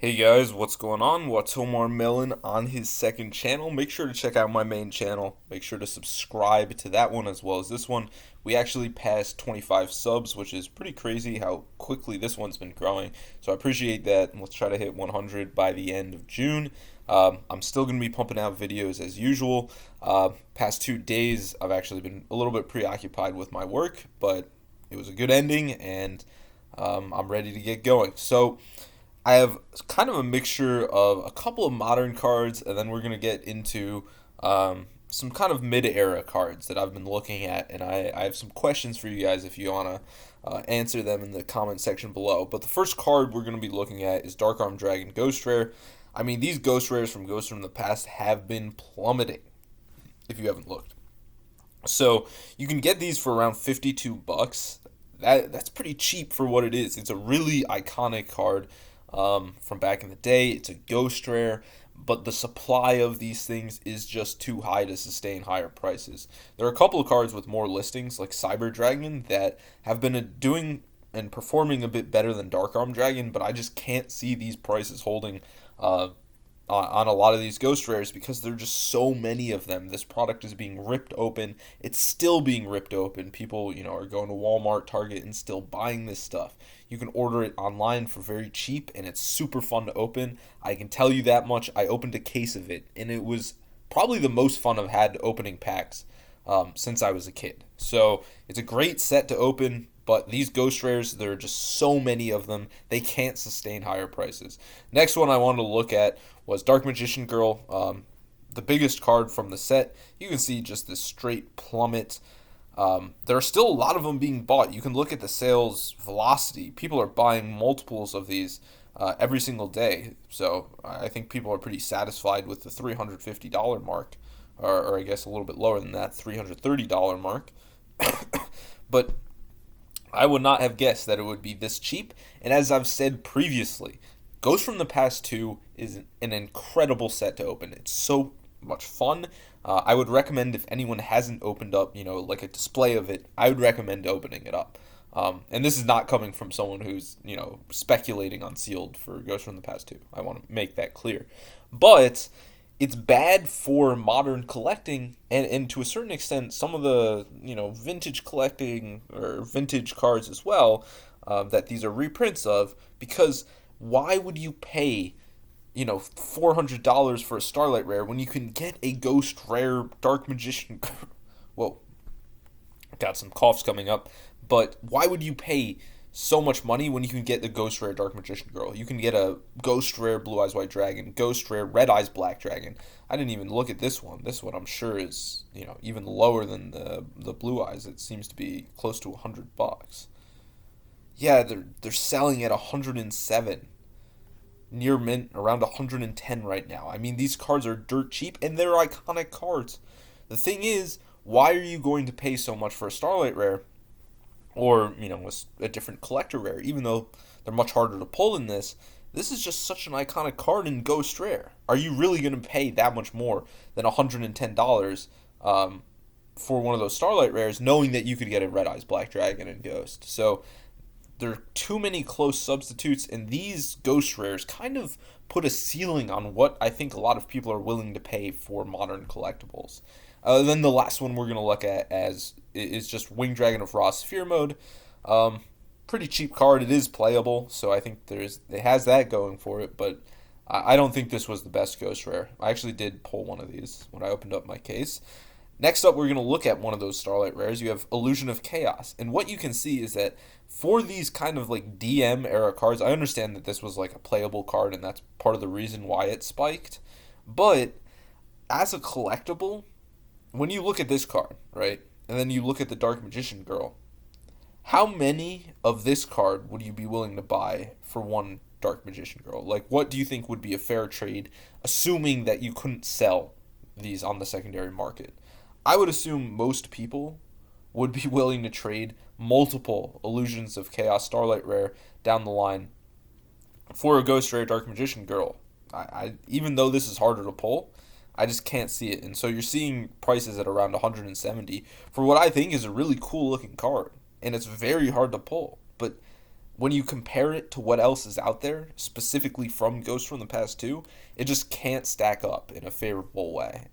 Hey guys, what's going on? Watomarmelon on his second channel. Make sure to check out my main channel. Make sure to subscribe to that one as well as this one. We actually passed 25 subs, which is pretty crazy how quickly this one's been growing. So I appreciate that. And let's try to hit 100 by the end of June. I'm still going to be pumping out videos as usual. Past 2 days, I've actually been a little bit preoccupied with my work, but it was a good ending and I'm ready to get going. So I have kind of a mixture of a couple of modern cards, and then we're going to get into some kind of mid-era cards that I've been looking at, and I have some questions for you guys if you want to answer them in the comment section below. But the first card we're going to be looking at is Dark Arm Dragon Ghost Rare. I mean, these Ghost Rares from Ghosts from the past have been plummeting, if you haven't looked. So you can get these for around 52 bucks. That's pretty cheap for what it is. It's a really iconic card from back in the day. It's a ghost rare, but the supply of these things is just too high to sustain higher prices. There are a couple of cards with more listings, like Cyber Dragon, that have been doing and performing a bit better than Dark Arm Dragon, but I just can't see these prices holding uh, on a lot of these ghost rares because there are just so many of them. This product is being ripped open. It's still being ripped open. People, are going to Walmart, Target, and still buying this stuff. You can order it online for very cheap, and it's super fun to open. I can tell you that much. I opened a case of it, and it was probably the most fun I've had opening packs since I was a kid. So it's a great set to open. But these ghost rares, there are just so many of them, they can't sustain higher prices. Next one I wanted to look at was Dark Magician Girl, the biggest card from the set. You can see just this straight plummet. There are still a lot of them being bought. You can look at the sales velocity. People are buying multiples of these every single day. So I think people are pretty satisfied with the $350 mark, or I guess a little bit lower than that, $330 mark. But I would not have guessed that it would be this cheap. And as I've said previously, Ghost from the Past 2 is an incredible set to open. It's so much fun. I would recommend if anyone hasn't opened up, like a display of it, I would recommend opening it up. And this is not coming from someone who's, speculating on sealed for Ghost from the Past 2. I want to make that clear. But it's bad for modern collecting and to a certain extent some of the vintage collecting or vintage cards as well, that these are reprints of, because why would you pay $400 for a Starlight Rare when you can get a Ghost Rare Dark Magician? Whoa, got some coughs coming up. But why would you pay so much money when you can get the Ghost Rare Dark Magician Girl? You can get a Ghost Rare Blue Eyes White Dragon, Ghost Rare Red Eyes Black Dragon. I didn't even look at this one. This one I'm sure is even lower than the Blue Eyes. It seems to be close to $100. Yeah, they're selling at 107, near mint around 110 right now. I mean, these cards are dirt cheap and they're iconic cards. The thing is, why are you going to pay so much for a Starlight Rare or a different collector rare, even though they're much harder to pull than this? This is just such an iconic card in Ghost Rare. Are you really going to pay that much more than $110 for one of those Starlight Rares, knowing that you could get a Red Eyes Black Dragon and Ghost? So there are too many close substitutes, and these Ghost Rares kind of put a ceiling on what I think a lot of people are willing to pay for modern collectibles. Then the last one we're going to look at as is just Wing Dragon of Raw Sphere Mode. Pretty cheap card. It is playable, so I think it has that going for it, but I don't think this was the best Ghost Rare. I actually did pull one of these when I opened up my case. Next up, we're going to look at one of those Starlight Rares. You have Illusion of Chaos. And what you can see is that for these kind of like DM era cards, I understand that this was like a playable card and that's part of the reason why it spiked. But as a collectible, when you look at this card, right, and then you look at the Dark Magician Girl, how many of this card would you be willing to buy for one Dark Magician Girl? Like, what do you think would be a fair trade, assuming that you couldn't sell these on the secondary market? I would assume most people would be willing to trade multiple Illusions of Chaos Starlight Rare down the line for a Ghost Rare Dark Magician Girl. Even though this is harder to pull, I just can't see it. And so you're seeing prices at around 170 for what I think is a really cool looking card. And it's very hard to pull. But when you compare it to what else is out there, specifically from Ghost from the Past 2, it just can't stack up in a favorable way.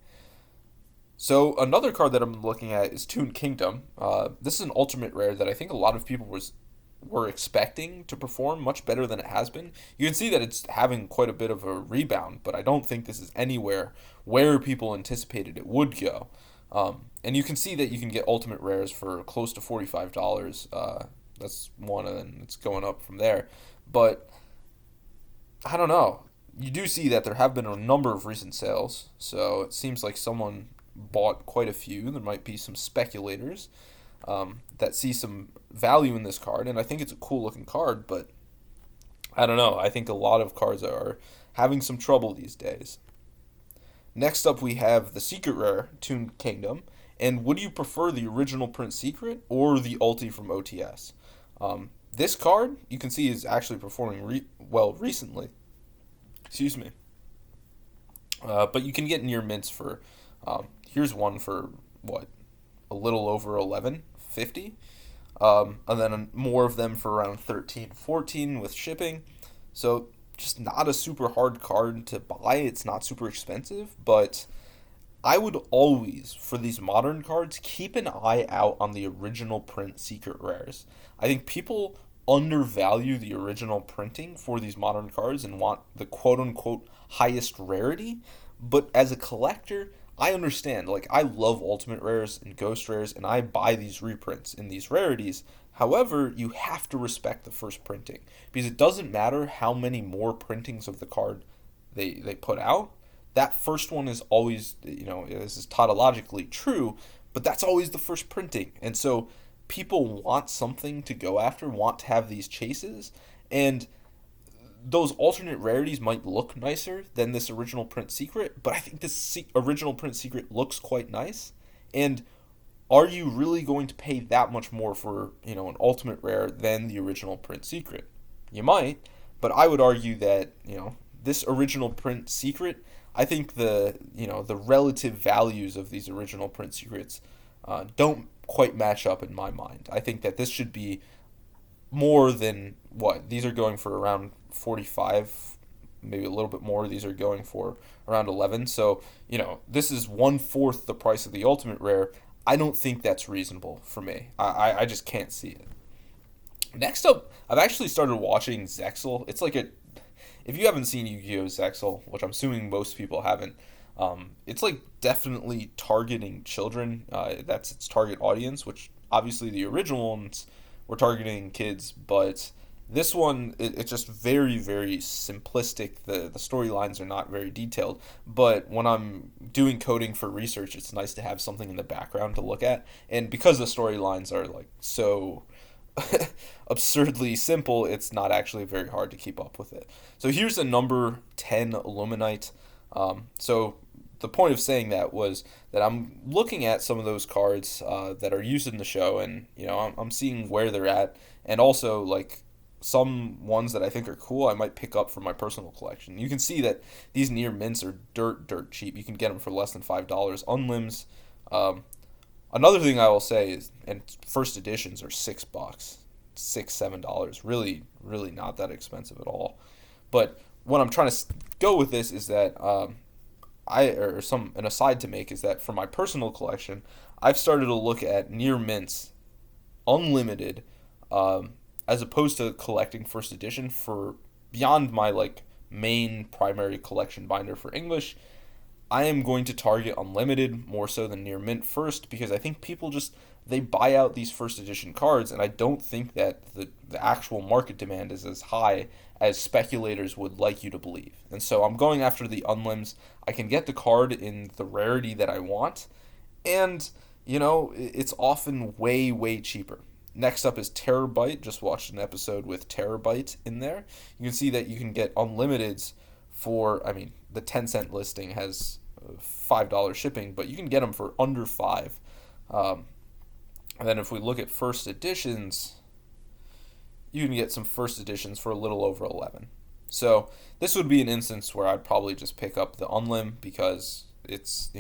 So another card that I'm looking at is Toon Kingdom. This is an ultimate rare that I think a lot of people were expecting to perform much better than it has been. You can see that it's having quite a bit of a rebound, but I don't think this is anywhere where people anticipated it would go. And you can see that you can get ultimate rares for close to $45. That's one, and then it's going up from there. But I don't know. You do see that there have been a number of recent sales, so it seems like someone bought quite a few. There might be some speculators that see some value in this card, and I think it's a cool looking card, but I don't know. I think a lot of cards are having some trouble these days. Next up, we have the Secret Rare, Toon Kingdom. And would you prefer the original print Secret or the ulti from OTS? This card, you can see, is actually performing well recently. Excuse me. But you can get near mints for, here's one for, what, a little over 11.50, and then more of them for around 13.14 with shipping. So just not a super hard card to buy. It's not super expensive, but I would always, for these modern cards, keep an eye out on the original print secret rares. I think people undervalue the original printing for these modern cards and want the quote-unquote highest rarity, but as a collector, I understand. Like, I love ultimate rares and ghost rares, and I buy these reprints in these rarities. However, you have to respect the first printing, because it doesn't matter how many more printings of the card they put out. That first one is always, this is tautologically true, but that's always the first printing. And so people want something to go after, want to have these chases, and those alternate rarities might look nicer than this original print secret, but I think this original print secret looks quite nice. And are you really going to pay that much more for, an ultimate rare than the original print secret? You might, but I would argue that, this original print secret, I think the relative values of these original print secrets don't quite match up in my mind. I think that this should be more than what these are going for, around 45, maybe a little bit more. These are going for around 11. So, this is 1/4 the price of the ultimate rare. I don't think that's reasonable for me. I just can't see it. Next up, I've actually started watching Zexal. It's like if you haven't seen Yu-Gi-Oh! Zexal, which I'm assuming most people haven't, it's like definitely targeting children. That's its target audience, which obviously the original ones were targeting kids, but this one, it's just very, very simplistic. The storylines are not very detailed, but when I'm doing coding for research, it's nice to have something in the background to look at, and because the storylines are like so absurdly simple, it's not actually very hard to keep up with it. So here's a number 10 Illuminite. So the point of saying that was that I'm looking at some of those cards that are used in the show, and I'm seeing where they're at, and also like some ones that I think are cool I might pick up for my personal collection. You can see that these near mints are dirt cheap. You can get them for less than $5. Unlims. Another thing I will say is, and first editions are $6, $6-7. Really not that expensive at all. But what I'm trying to go with this is that an aside to make is that for my personal collection, I've started to look at near mints, unlimited, as opposed to collecting first edition for beyond my main primary collection binder for English. I am going to target unlimited more so than near mint first, because I think people they buy out these first edition cards, and I don't think that the actual market demand is as high as speculators would like you to believe. And so I'm going after the unlims. I can get the card in the rarity that I want, and it's often way cheaper. Next up is Terabyte. Just watched an episode with Terabyte in there. You can see that you can get unlimiteds for, the 10-cent listing has $5 shipping, but you can get them for under $5. And then if we look at first editions, you can get some first editions for a little over 11. So this would be an instance where I'd probably just pick up the unlim because it's,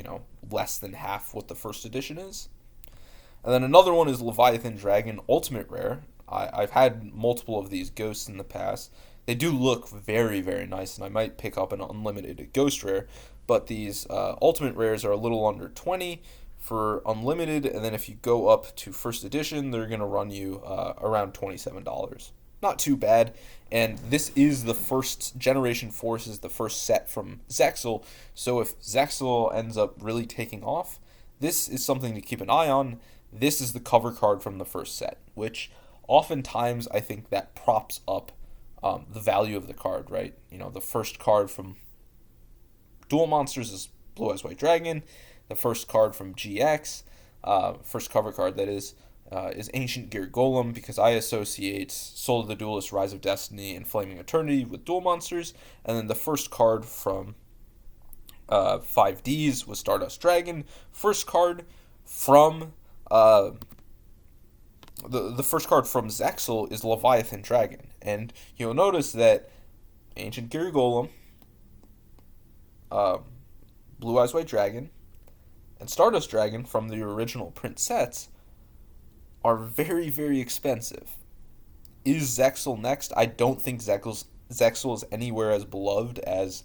less than half what the first edition is. And then another one is Leviathan Dragon Ultimate Rare. I've had multiple of these ghosts in the past. They do look very, very nice, and I might pick up an unlimited ghost rare. But these ultimate rares are a little under 20 for unlimited, and then if you go up to first edition, they're gonna run you around $27. Not too bad. And this is the first Generation Force is the first set from Zexal. So if Zexal ends up really taking off, this is something to keep an eye on. This is the cover card from the first set, which oftentimes I think that props up the value of the card, right? You know, the first card from Duel Monsters is Blue Eyes White Dragon. The first card from GX, first cover card that is Ancient Gear Golem, because I associate Soul of the Duelist, Rise of Destiny, and Flaming Eternity with Duel Monsters. And then the first card from 5Ds was Stardust Dragon. First card from the first card from Zexal is Leviathan Dragon, and you'll notice that Ancient Gear Golem, Blue Eyes White Dragon, and Stardust Dragon from the original print sets are very, very expensive. Is Zexal next? I don't think Zexal is anywhere as beloved as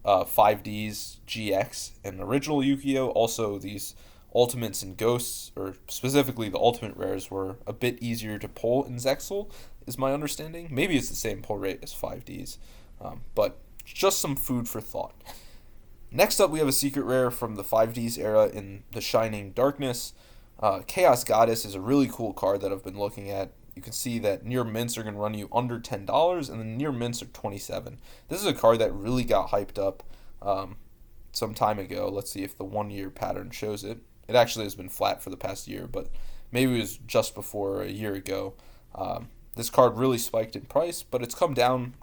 5D's GX and original Yu-Gi-Oh! Also, these Ultimates and Ghosts, or specifically the Ultimate Rares, were a bit easier to pull in Zexal, is my understanding. Maybe it's the same pull rate as 5D's, but just some food for thought. Next up, we have a secret rare from the 5Ds era in the Shining Darkness. Chaos Goddess is a really cool card that I've been looking at. You can see that near mints are going to run you under $10, and then near mints are $27. This is a card that really got hyped up some time ago. Let's see if the 1 year pattern shows it. It actually has been flat for the past year, but maybe it was just before a year ago. This card really spiked in price, but it's come down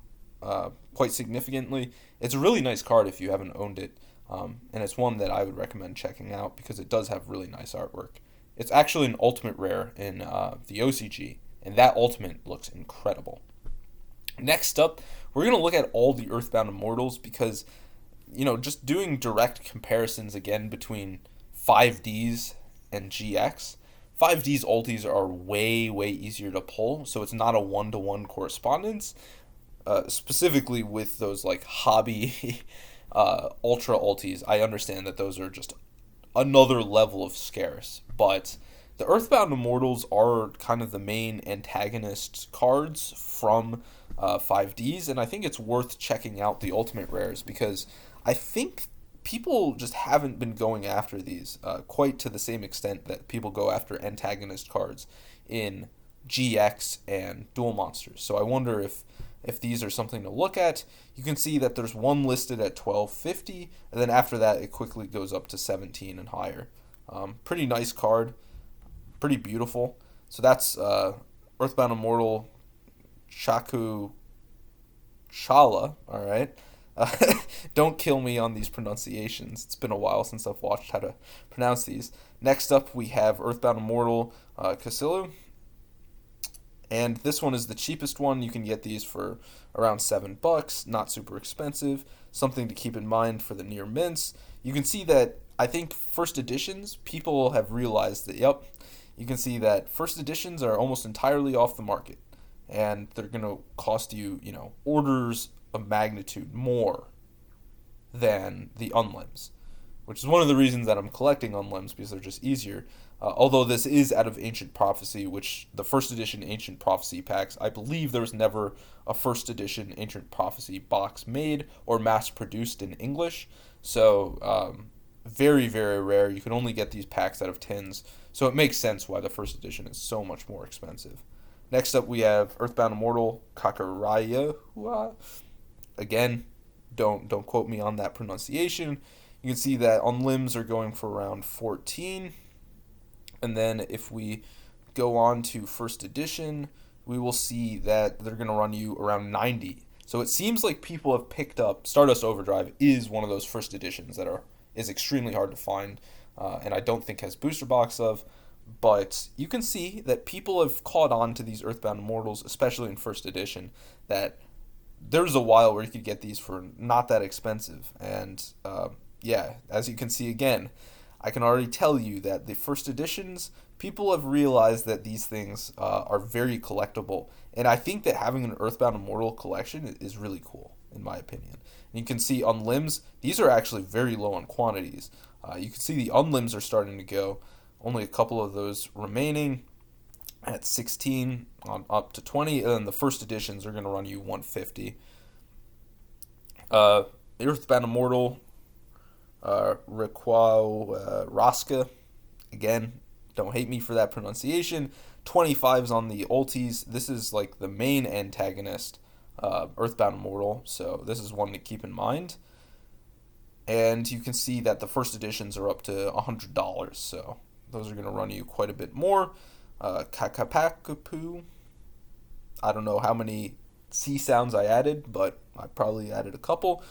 quite significantly. It's a really nice card if you haven't owned it, and it's one that I would recommend checking out because it does have really nice artwork. It's actually an ultimate rare in the OCG, and that ultimate looks incredible. Next up, we're going to look at all the Earthbound Immortals because, you know, just doing direct comparisons again between 5Ds and GX. 5D's ultis are way, way easier to pull, so it's not a one-to-one correspondence. Specifically with those like hobby ultra ultis, I understand that those are just another level of scarce, but the Earthbound Immortals are kind of the main antagonist cards from 5Ds, and I think it's worth checking out the Ultimate Rares because I think people just haven't been going after these quite to the same extent that people go after antagonist cards in GX and Duel Monsters. So I wonder if these are something to look at. You can see that there's one listed at $12.50, and then after that it quickly goes up to $17 and higher. Pretty nice card, pretty beautiful. So that's Earthbound Immortal Chaku Chala, all right? Don't kill me on these pronunciations. It's been a while since I've watched how to pronounce these. Next up, we have Earthbound Immortal Casillo. And this one is the cheapest one. You can get these for around $7, not super expensive. Something to keep in mind for the near mints. You can see that I think first editions, people have realized that, yep, you can see that first editions are almost entirely off the market. And they're going to cost you, you know, orders of magnitude more than the unlims, which is one of the reasons that I'm collecting unlims, because they're just easier. Although this is out of Ancient Prophecy, which the first edition Ancient Prophecy packs, I believe there was never a first edition Ancient Prophecy box made or mass produced in English. So very, very rare. You can only get these packs out of tins. So it makes sense why the first edition is so much more expensive. Next up, we have Earthbound Immortal Kakariya. Again, don't quote me on that pronunciation. You can see that on limbs are going for around 14. And then if we go on to first edition, we will see that they're going to run you around 90. So it seems like people have picked up Stardust Overdrive is one of those first editions that is extremely hard to find, and I don't think has booster box of. But you can see that people have caught on to these Earthbound Immortals, especially in first edition, that there was a while where you could get these for not that expensive. And yeah, as you can see again, I can already tell you that the first editions people have realized that these things are very collectible, and I think that having an Earthbound Immortal collection is really cool, in my opinion. And you can see on limbs, these are actually very low on quantities. You can see the unlimbs are starting to go. Only a couple of those remaining at 16 on up to 20, and then the first editions are going to run you 150. Earthbound Immortal, Raska, again, don't hate me for that pronunciation. 25s on the ultis. This is like the main antagonist, Earthbound Immortal, so this is one to keep in mind. And you can see that the first editions are up to $100, so those are going to run you quite a bit more. Kakapakapu. I don't know how many C sounds I added, but I probably added a couple.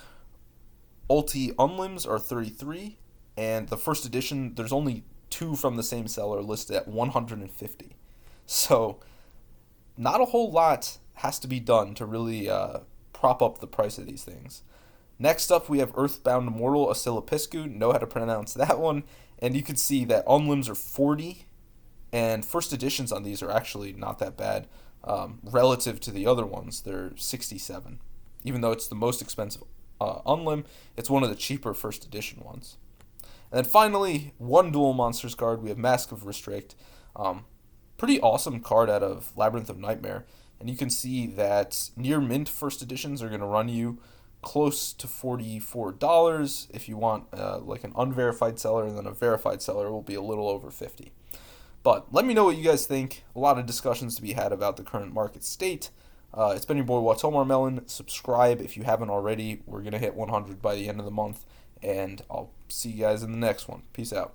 Ulti Unlims are 33, and the first edition, there's only 2 from the same seller listed at 150. So, not a whole lot has to be done to really prop up the price of these things. Next up, we have Earthbound Immortal Asilapiscu. Know how to pronounce that one. And you can see that Unlims are 40, and first editions on these are actually not that bad. Relative to the other ones, they're 67. Even though it's the most expensive Unlim, it's one of the cheaper first edition ones. And then finally, one dual monsters card. We have Mask of Restrict. Pretty awesome card out of Labyrinth of Nightmare. And you can see that near mint first editions are going to run you close to $44. If you want like an unverified seller, and then a verified seller will be a little over 50. But let me know what you guys think. A lot of discussions to be had about the current market state. It's been your boy Watomarmelon. Subscribe if you haven't already. We're going to hit 100 by the end of the month. And I'll see you guys in the next one. Peace out.